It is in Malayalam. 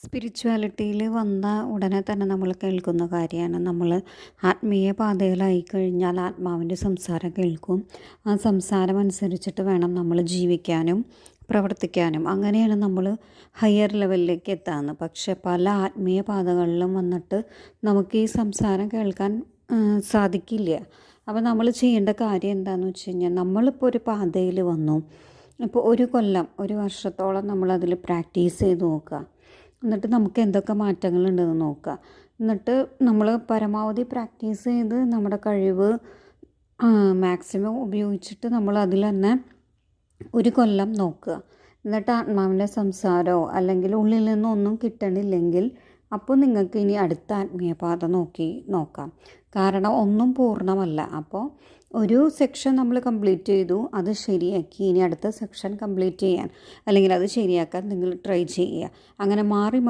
സ്പിരിച്വാലിറ്റിയിൽ വന്ന ഉടനെ തന്നെ നമ്മൾ കേൾക്കുന്ന കാര്യമാണ്. നമ്മൾ ആത്മീയ പാതയിലായി കഴിഞ്ഞാൽ ആത്മാവിൻ്റെ സംസാരം കേൾക്കും. ആ സംസാരം അനുസരിച്ചിട്ട് വേണം നമ്മൾ ജീവിക്കാനും പ്രവർത്തിക്കാനും. അങ്ങനെയാണ് നമ്മൾ ഹയർ ലെവലിലേക്ക് എത്താമെന്ന്. പക്ഷെ പല ആത്മീയ പാതകളിലും വന്നിട്ട് നമുക്ക് ഈ സംസാരം കേൾക്കാൻ സാധിക്കില്ല. അപ്പോൾ നമ്മൾ ചെയ്യേണ്ട കാര്യം എന്താണെന്ന് വെച്ച് കഴിഞ്ഞാൽ, നമ്മളിപ്പോൾ ഒരു പാതയിൽ വന്നു, ഇപ്പോൾ ഒരു കൊല്ലം, ഒരു വർഷത്തോളം നമ്മളതിൽ പ്രാക്ടീസ് ചെയ്ത് നോക്കുക. എന്നിട്ട് നമുക്ക് എന്തൊക്കെ മാറ്റങ്ങളുണ്ടെന്ന് നോക്കുക. എന്നിട്ട് നമ്മൾ പരമാവധി പ്രാക്ടീസ് ചെയ്ത് നമ്മുടെ കഴിവ് മാക്സിമം ഉപയോഗിച്ചിട്ട് നമ്മൾ അതിൽ തന്നെ ഒരു കൊല്ലം നോക്കുക. എന്നിട്ട് ആത്മാവിൻ്റെ സംസാരമോ അല്ലെങ്കിൽ ഉള്ളിൽ നിന്നൊന്നും കിട്ടണില്ലെങ്കിൽ അപ്പോൾ നിങ്ങൾക്ക് ഇനി അടുത്ത ആത്മീയപാത നോക്കാം. കാരണം ഒന്നും പൂർണ്ണമല്ല. അപ്പോൾ ഒരു സെക്ഷൻ നമ്മൾ കംപ്ലീറ്റ് ചെയ്തു, അത് ശരിയാക്കി, ഇനി അടുത്ത സെക്ഷൻ കംപ്ലീറ്റ് ചെയ്യാൻ അല്ലെങ്കിൽ അത് ശരിയാക്കാൻ നിങ്ങൾ ട്രൈ ചെയ്യുക. അങ്ങനെ മാറി